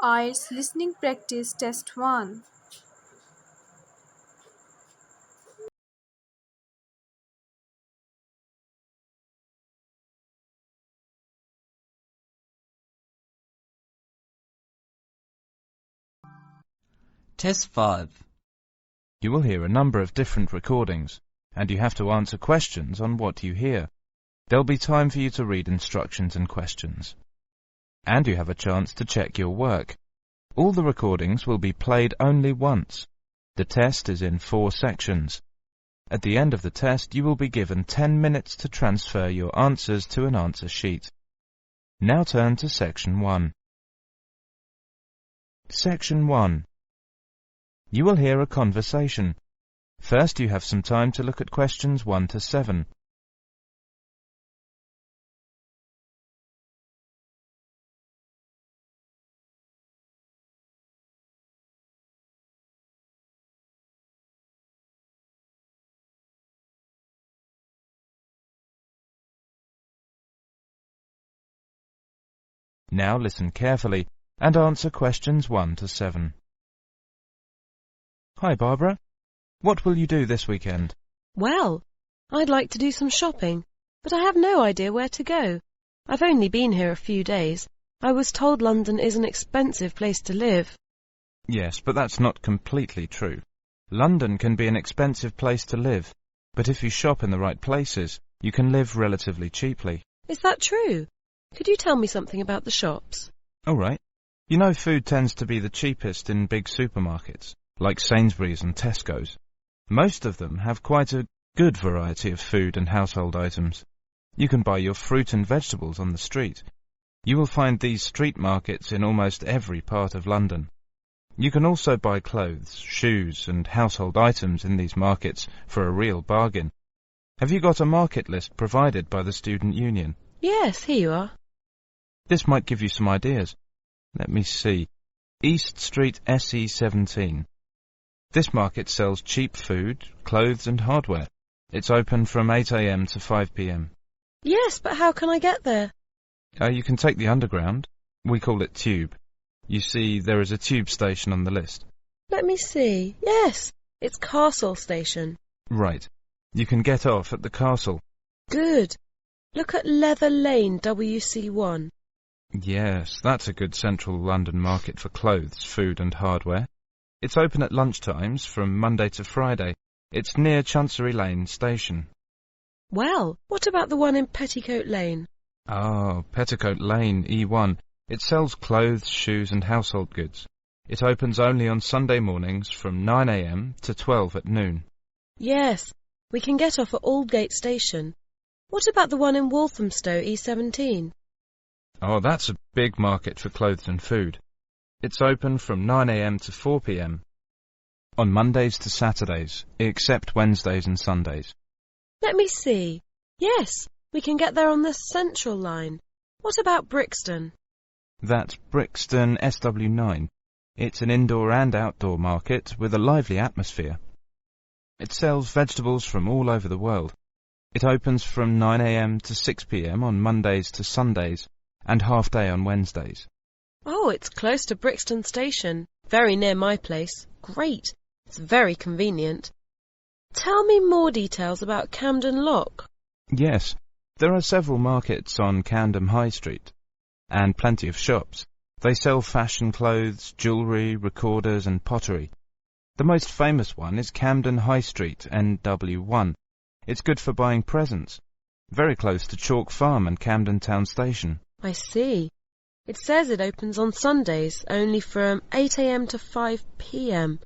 IELTS listening practice test 1. Test 5. You will hear a number of different recordings, and you have to answer questions on what you hear. There'll be time for you to read instructions and questions. And you have a chance to check your work. All the recordings will be played only once. The test is in 4 sections. At the end of the test, you will be given 10 minutes to transfer your answers to an answer sheet. Now turn to Section 1. Section 1. You will hear a conversation. First, you have some time to look at questions 1 to 7. Now listen carefully and answer questions 1 to 7. Hi, Barbara. What will you do this weekend? Well, I'd like to do some shopping, but I have no idea where to go. I've only been here a few days. I was told London is an expensive place to live. Yes, but that's not completely true. London can be an expensive place to live, but if you shop in the right places, you can live relatively cheaply. Is that true? Could you tell me something about the shops? All right. You know food tends to be the cheapest in big supermarkets, like Sainsbury's and Tesco's. Most of them have quite a good variety of food and household items. You can buy your fruit and vegetables on the street. You will find these street markets in almost every part of London. You can also buy clothes, shoes and household items in these markets for a real bargain. Have you got a market list provided by the Student Union? Yes, here you are. This might give you some ideas. Let me see. East Street SE17. This market sells cheap food, clothes and hardware. It's open from 8 a.m. to 5 p.m. Yes, but how can I get there? You can take the underground. We call it Tube. You see, there is a tube station on the list. Let me see. Yes, it's Castle Station. Right. You can get off at the castle. Good. Look at Leather Lane WC1. Yes, that's a good central London market for clothes, food and hardware. It's open at lunchtimes from Monday to Friday. It's near Chancery Lane Station. Well, what about the one in Petticoat Lane? Oh, Petticoat Lane, E1. It sells clothes, shoes and household goods. It opens only on Sunday mornings from 9 a.m. to 12 at noon. Yes, we can get off at Aldgate Station. What about the one in Walthamstow, E17? Oh, that's a big market for clothes and food. It's open from 9 a.m. to 4 p.m. on Mondays to Saturdays, except Wednesdays and Sundays. Let me see. Yes, we can get there on the Central Line. What about Brixton? That's Brixton SW9. It's an indoor and outdoor market with a lively atmosphere. It sells vegetables from all over the world. It opens from 9 a.m. to 6 p.m. on Mondays to Sundays and half day on Wednesdays. Oh, it's close to Brixton Station. Very near my place. Great. It's very convenient. Tell me more details about Camden Lock. Yes, there are several markets on Camden High Street and plenty of shops. They sell fashion clothes, jewellery, recorders and pottery. The most famous one is Camden High Street, NW1. It's good for buying presents. Very close to Chalk Farm and Camden Town Station. I see. It says it opens on Sundays, only from 8 a.m. to 5 p.m.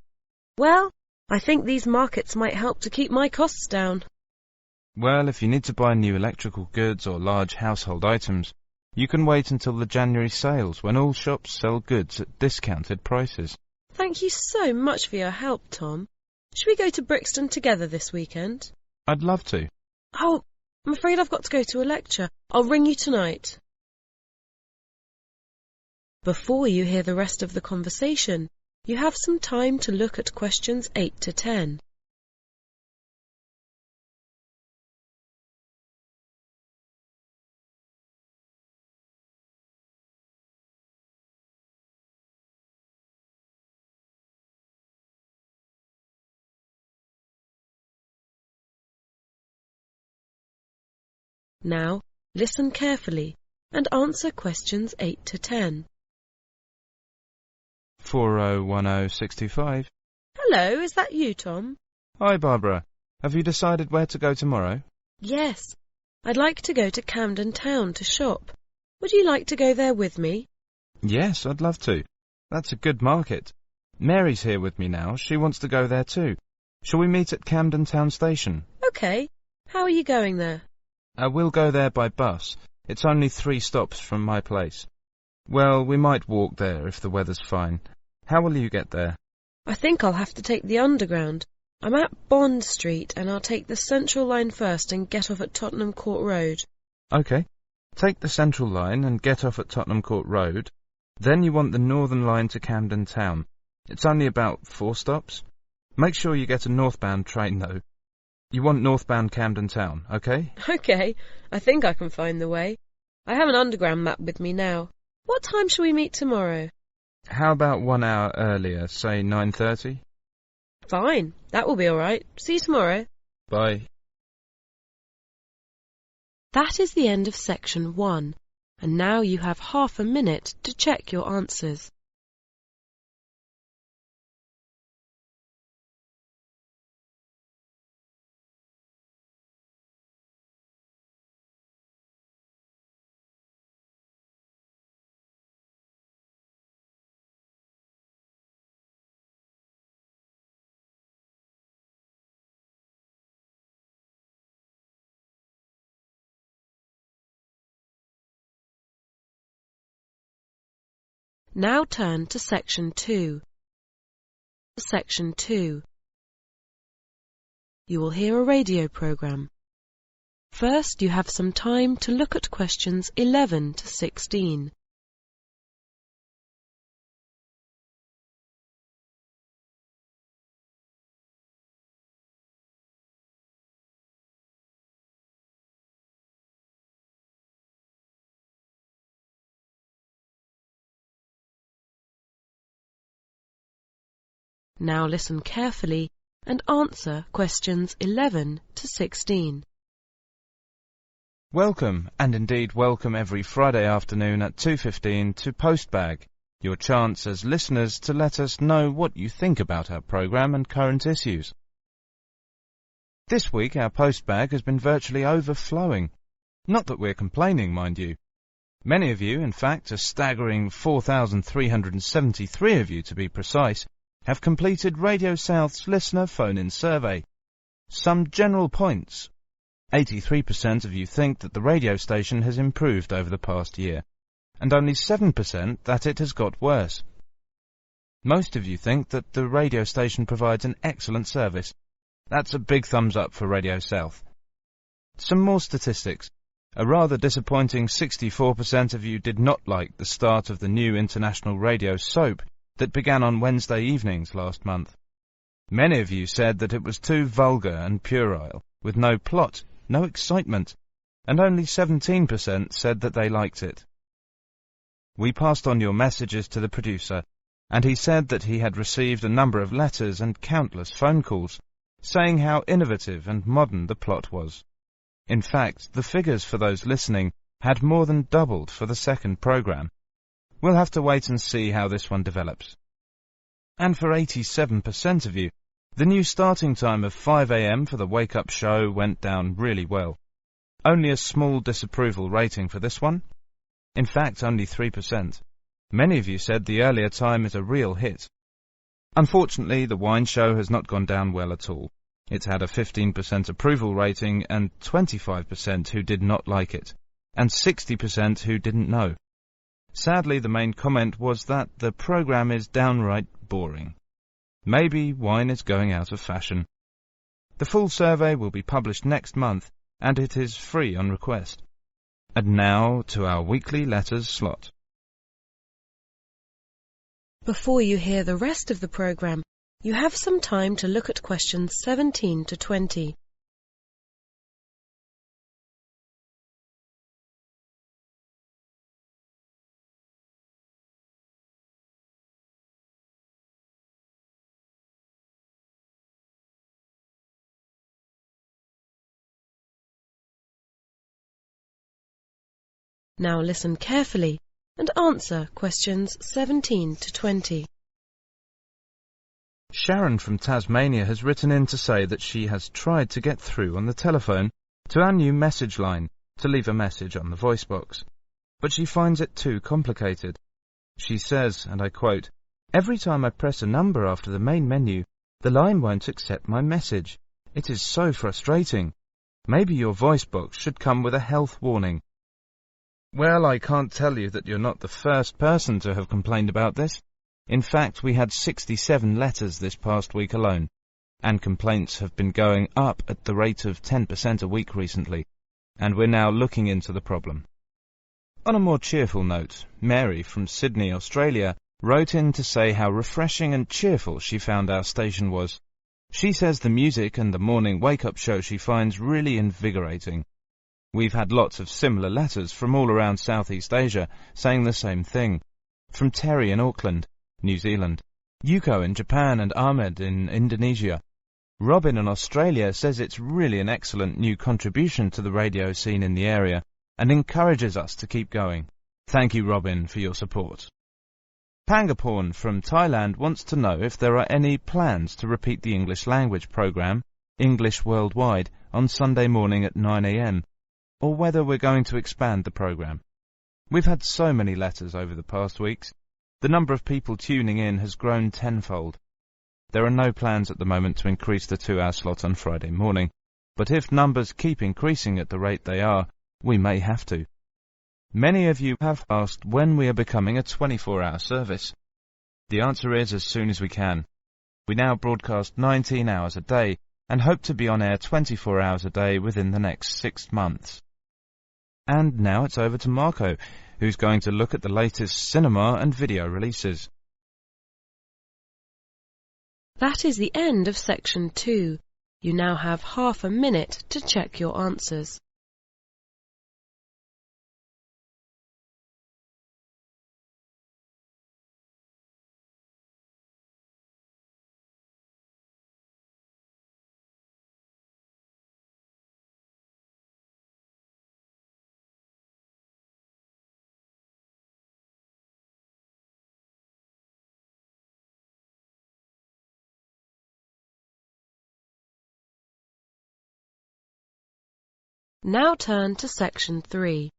Well, I think these markets might help to keep my costs down. Well, if you need to buy new electrical goods or large household items, you can wait until the January sales when all shops sell goods at discounted prices. Thank you so much for your help, Tom. Should we go to Brixton together this weekend? I'd love to. Oh, I'm afraid I've got to go to a lecture. I'll ring you tonight. Before you hear the rest of the conversation, you have some time to look at questions 8 to 10. Now, listen carefully and answer questions 8 to 10. 401065. Hello, is that you, Tom? Hi, Barbara. Have you decided where to go tomorrow? Yes, I'd like to go to Camden Town to shop. Would you like to go there with me? Yes, I'd love to. That's a good market. Mary's here with me now. She wants to go there too. Shall we meet at Camden Town Station? Okay. How are you going there? We'll go there by bus. It's only 3 stops from my place. Well, we might walk there if the weather's fine. How will you get there? I think I'll have to take the Underground. I'm at Bond Street and I'll take the Central Line first and get off at Tottenham Court Road. OK. Take the Central Line and get off at Tottenham Court Road. Then you want the Northern Line to Camden Town. It's only about 4 stops. Make sure you get a northbound train, though. You want northbound Camden Town, OK? Okay, I think I can find the way. I have an Underground map with me now. What time shall we meet tomorrow? How about 1 hour earlier, say 9:30? Fine, that will be all right. See you tomorrow. Bye. That is the end of section 1, and now you have half a minute to check your answers. Now turn to section 2. Section 2. You will hear a radio program. First, you have some time to look at questions 11 to 16. Now listen carefully and answer questions 11 to 16. Welcome, and indeed welcome every Friday afternoon at 2:15 to Postbag, your chance as listeners to let us know what you think about our programme and current issues. This week our Postbag has been virtually overflowing. Not that we're complaining, mind you. Many of you, in fact a staggering 4,373 of you to be precise, have completed Radio South's listener phone-in survey. Some general points. 83% of you think that the radio station has improved over the past year, and only 7% that it has got worse. Most of you think that the radio station provides an excellent service. That's a big thumbs up for Radio South. Some more statistics. A rather disappointing 64% of you did not like the start of the new international radio soap that began on Wednesday evenings last month. Many of you said that it was too vulgar and puerile, with no plot, no excitement, and only 17% said that they liked it. We passed on your messages to the producer, and he said that he had received a number of letters and countless phone calls, saying how innovative and modern the plot was. In fact, the figures for those listening had more than doubled for the second programme. We'll have to wait and see how this one develops. And for 87% of you, the new starting time of 5 a.m. for the wake-up show went down really well. Only a small disapproval rating for this one. In fact, only 3%. Many of you said the earlier time is a real hit. Unfortunately, the wine show has not gone down well at all. It's had a 15% approval rating and 25% who did not like it, and 60% who didn't know. Sadly, the main comment was that the programme is downright boring. Maybe wine is going out of fashion. The full survey will be published next month, and it is free on request. And now to our weekly letters slot. Before you hear the rest of the programme, you have some time to look at questions 17 to 20. Now listen carefully and answer questions 17 to 20. Sharon from Tasmania has written in to say that she has tried to get through on the telephone to our new message line to leave a message on the voice box, but she finds it too complicated. She says, and I quote, "Every time I press a number after the main menu, the line won't accept my message. It is so frustrating. Maybe your voice box should come with a health warning." Well, I can't tell you that you're not the first person to have complained about this. In fact, we had 67 letters this past week alone, and complaints have been going up at the rate of 10% a week recently, and we're now looking into the problem. On a more cheerful note, Mary from Sydney, Australia, wrote in to say how refreshing and cheerful she found our station was. She says the music and the morning wake-up show she finds really invigorating. We've had lots of similar letters from all around Southeast Asia saying the same thing. From Terry in Auckland, New Zealand, Yuko in Japan and Ahmed in Indonesia. Robin in Australia says it's really an excellent new contribution to the radio scene in the area and encourages us to keep going. Thank you, Robin, for your support. Pangaporn from Thailand wants to know if there are any plans to repeat the English language program, English Worldwide, on Sunday morning at 9 a.m, or whether we're going to expand the program. We've had so many letters over the past weeks. The number of people tuning in has grown tenfold. There are no plans at the moment to increase the 2-hour slot on Friday morning, but if numbers keep increasing at the rate they are, we may have to. Many of you have asked when we are becoming a 24-hour service. The answer is as soon as we can. We now broadcast 19 hours a day and hope to be on air 24 hours a day within the next 6 months. And now it's over to Marco, who's going to look at the latest cinema and video releases. That is the end of section 2. You now have half a minute to check your answers. Now turn to section 3.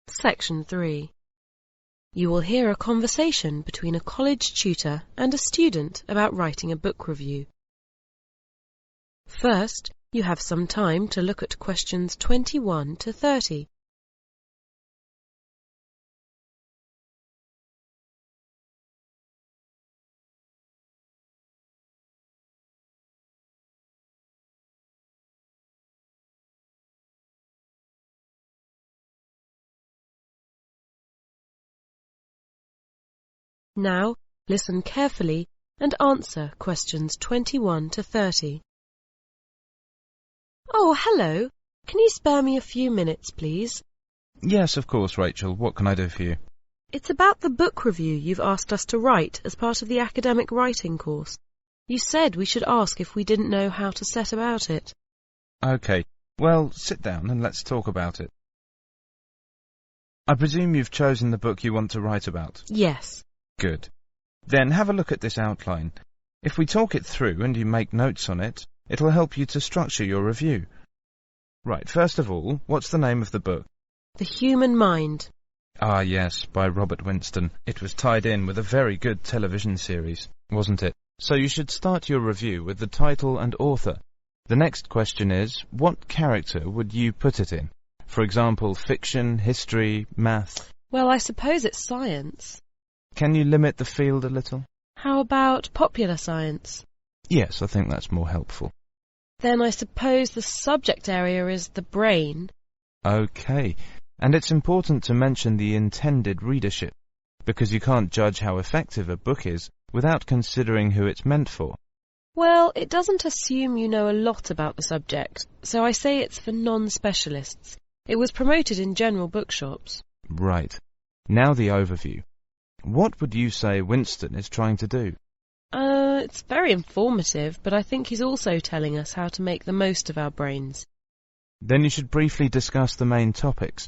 Section 3. You will hear a conversation between a college tutor and a student about writing a book review. First, you have some time to look at questions 21 to 30. Now, listen carefully and answer questions 21 to 30. Oh, hello. Can you spare me a few minutes, please? Yes, of course, Rachel. What can I do for you? It's about the book review you've asked us to write as part of the academic writing course. You said we should ask if we didn't know how to set about it. Okay. Well, sit down and let's talk about it. I presume you've chosen the book you want to write about? Yes. Good. Then have a look at this outline. If we talk it through and you make notes on it, it'll help you to structure your review. Right, first of all, what's the name of the book? The Human Mind. Ah, yes, by Robert Winston. It was tied in with a very good television series, wasn't it? So you should start your review with the title and author. The next question is, what character would you put it in? For example, fiction, history, math? Well, I suppose it's science. Can you limit the field a little? How about popular science? Yes, I think that's more helpful. Then I suppose the subject area is the brain. Okay, and it's important to mention the intended readership, because you can't judge how effective a book is without considering who it's meant for. Well, it doesn't assume you know a lot about the subject, so I say it's for non-specialists. It was promoted in general bookshops. Right. Now the overview. What would you say Winston is trying to do? It's very informative, but I think he's also telling us how to make the most of our brains. Then you should briefly discuss the main topics.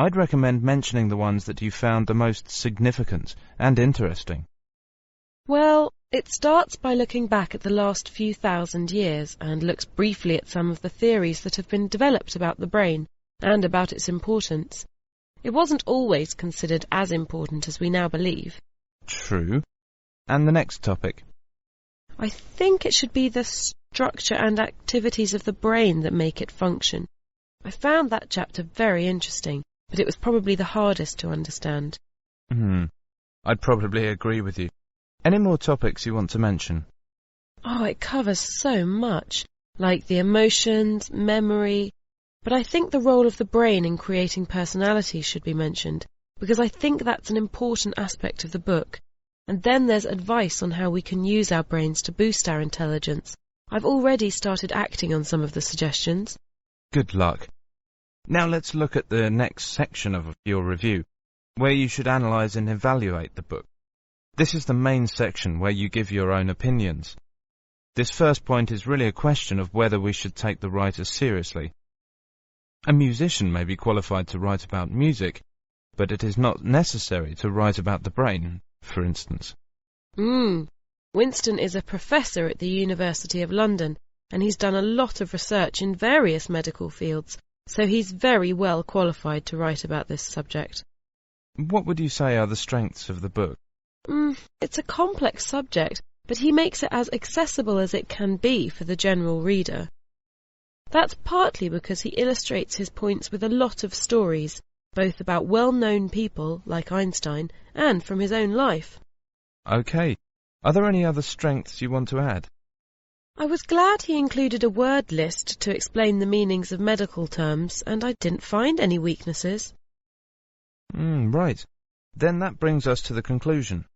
I'd recommend mentioning the ones that you found the most significant and interesting. Well, it starts by looking back at the last few thousand years and looks briefly at some of the theories that have been developed about the brain and about its importance. It wasn't always considered as important as we now believe. True. And the next topic? I think it should be the structure and activities of the brain that make it function. I found that chapter very interesting, but it was probably the hardest to understand. I'd probably agree with you. Any more topics you want to mention? Oh, it covers so much, like the emotions, memory, but I think the role of the brain in creating personality should be mentioned, because I think that's an important aspect of the book. And then there's advice on how we can use our brains to boost our intelligence. I've already started acting on some of the suggestions. Good luck. Now let's look at the next section of your review, where you should analyse and evaluate the book. This is the main section where you give your own opinions. This first point is really a question of whether we should take the writer seriously. A musician may be qualified to write about music, but it is not necessary to write about the brain, for instance. Winston is a professor at the University of London, and he's done a lot of research in various medical fields, so he's very well qualified to write about this subject. What would you say are the strengths of the book? It's a complex subject, but he makes it as accessible as it can be for the general reader. That's partly because he illustrates his points with a lot of stories, both about well-known people, like Einstein, and from his own life. Okay. Are there any other strengths you want to add? I was glad he included a word list to explain the meanings of medical terms, and I didn't find any weaknesses. Right. Then that brings us to the conclusion.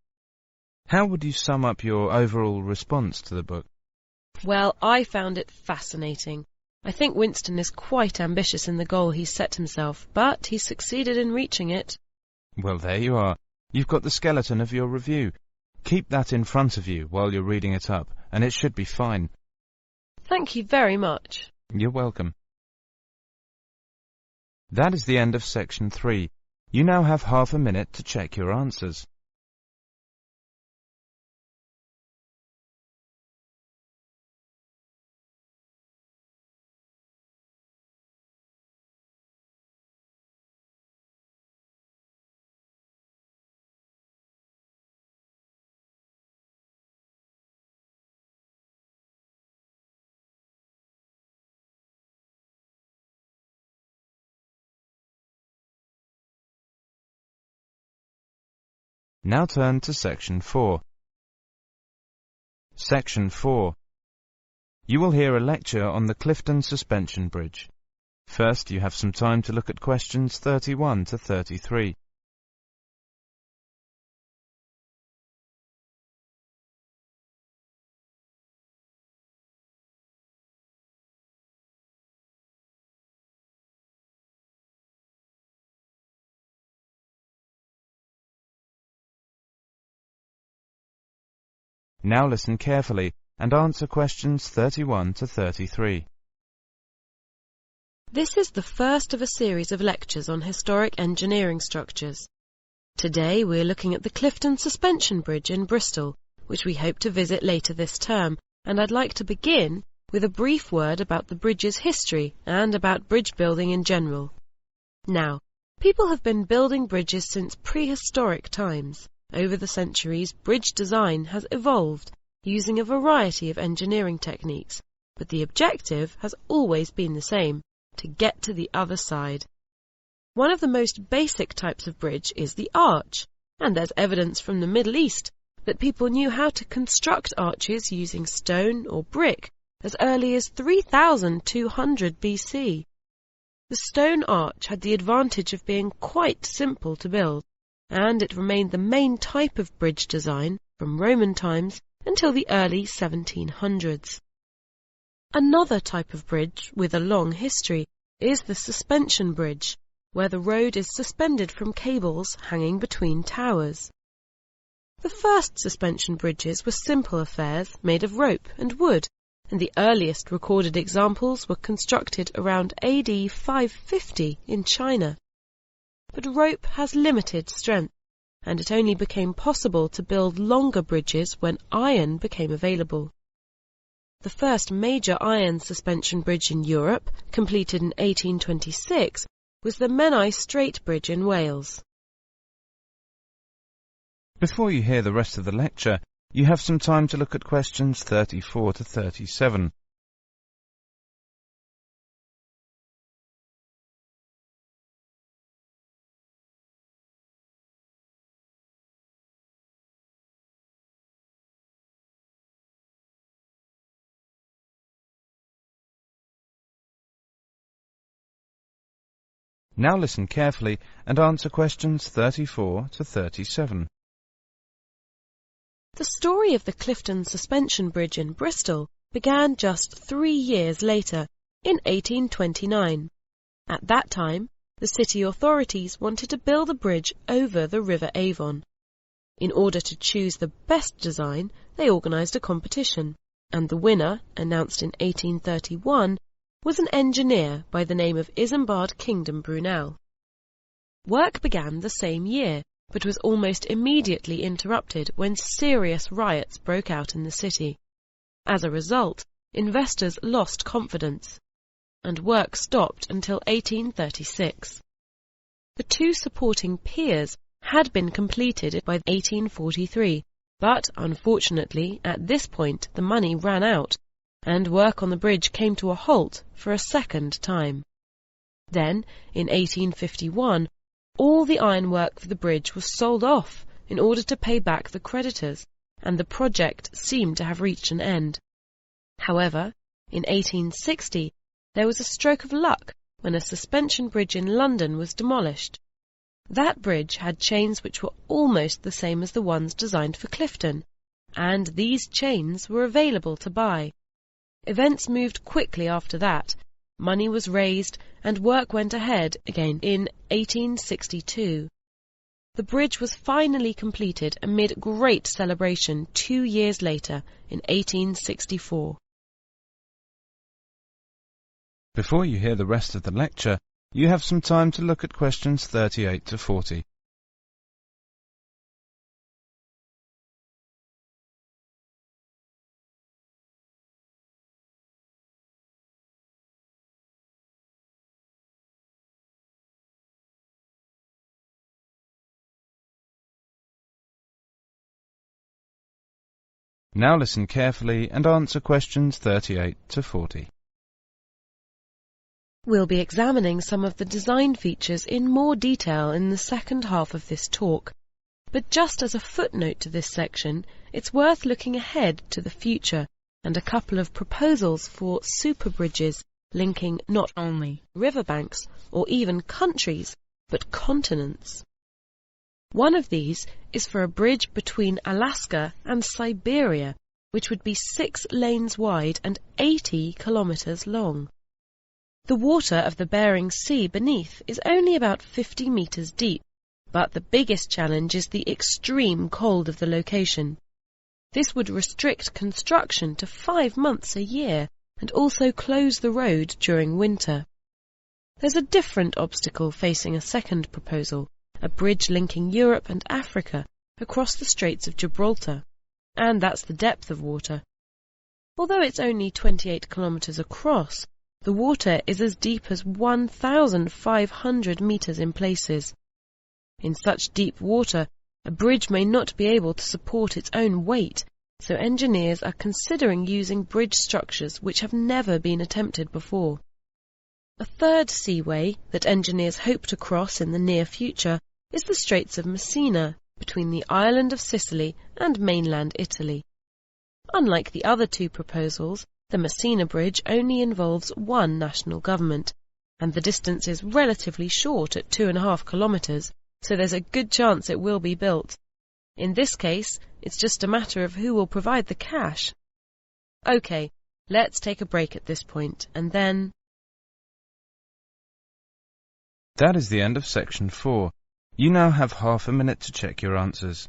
How would you sum up your overall response to the book? Well, I found it fascinating. I think Winston is quite ambitious in the goal he's set himself, but he's succeeded in reaching it. Well, there you are. You've got the skeleton of your review. Keep that in front of you while you're reading it up, and it should be fine. Thank you very much. You're welcome. That is the end of section 3. You now have half a minute to check your answers. Now turn to section 4. Section 4. You will hear a lecture on the Clifton Suspension Bridge. First, you have some time to look at questions 31 to 33. Now listen carefully and answer questions 31 to 33. This is the first of a series of lectures on historic engineering structures. Today we're looking at the Clifton Suspension Bridge in Bristol, which we hope to visit later this term, and I'd like to begin with a brief word about the bridge's history and about bridge building in general. Now, people have been building bridges since prehistoric times. Over the centuries, bridge design has evolved using a variety of engineering techniques, but the objective has always been the same: to get to the other side. One of the most basic types of bridge is the arch, and there's evidence from the Middle East that people knew how to construct arches using stone or brick as early as 3200 BC. The stone arch had the advantage of being quite simple to build, and it remained the main type of bridge design from Roman times until the early 1700s. Another type of bridge with a long history is the suspension bridge, where the road is suspended from cables hanging between towers. The first suspension bridges were simple affairs made of rope and wood, and the earliest recorded examples were constructed around AD 550 in China. but rope has limited strength, and it only became possible to build longer bridges when iron became available. The first major iron suspension bridge in Europe, completed in 1826, was the Menai Strait Bridge in Wales. Before you hear the rest of the lecture, you have some time to look at questions 34 to 37. Now listen carefully and answer questions 34 to 37. The story of the Clifton Suspension Bridge in Bristol began just 3 years later, in 1829. At that time, the city authorities wanted to build a bridge over the River Avon. In order to choose the best design, they organised a competition, and the winner, announced in 1831, was an engineer by the name of Isambard Kingdom Brunel. Work began the same year, but was almost immediately interrupted when serious riots broke out in the city. As a result, investors lost confidence, and work stopped until 1836. The 2 supporting piers had been completed by 1843, but unfortunately at this point the money ran out, and work on the bridge came to a halt for a second time. Then, in 1851, all the ironwork for the bridge was sold off in order to pay back the creditors, and the project seemed to have reached an end. However, in 1860, there was a stroke of luck when a suspension bridge in London was demolished. That bridge had chains which were almost the same as the ones designed for Clifton, and these chains were available to buy. Events moved quickly after that. Money was raised, and work went ahead again in 1862. The bridge was finally completed amid great celebration 2 years later, in 1864. Before you hear the rest of the lecture, you have some time to look at questions 38 to 40. Now listen carefully and answer questions 38 to 40. We'll be examining some of the design features in more detail in the second half of this talk, but just as a footnote to this section, it's worth looking ahead to the future and a couple of proposals for super bridges linking not only riverbanks or even countries, but continents. One of these is for a bridge between Alaska and Siberia, which would be 6 lanes wide and 80 kilometers long. The water of the Bering Sea beneath is only about 50 meters deep, but the biggest challenge is the extreme cold of the location. This would restrict construction to 5 months a year and also close the road during winter. There's a different obstacle facing a second proposal, a bridge linking Europe and Africa across the Straits of Gibraltar, and that's the depth of water. Although it's only 28 kilometers across, the water is as deep as 1,500 meters in places. In such deep water, a bridge may not be able to support its own weight, so engineers are considering using bridge structures which have never been attempted before. A third seaway that engineers hope to cross in the near future is the Straits of Messina, between the island of Sicily and mainland Italy. Unlike the other 2 proposals, the Messina Bridge only involves one national government, and the distance is relatively short at 2.5 kilometers, so there's a good chance it will be built. In this case, it's just a matter of who will provide the cash. OK, let's take a break at this point, and then... That is the end of section 4. You now have half a minute to check your answers.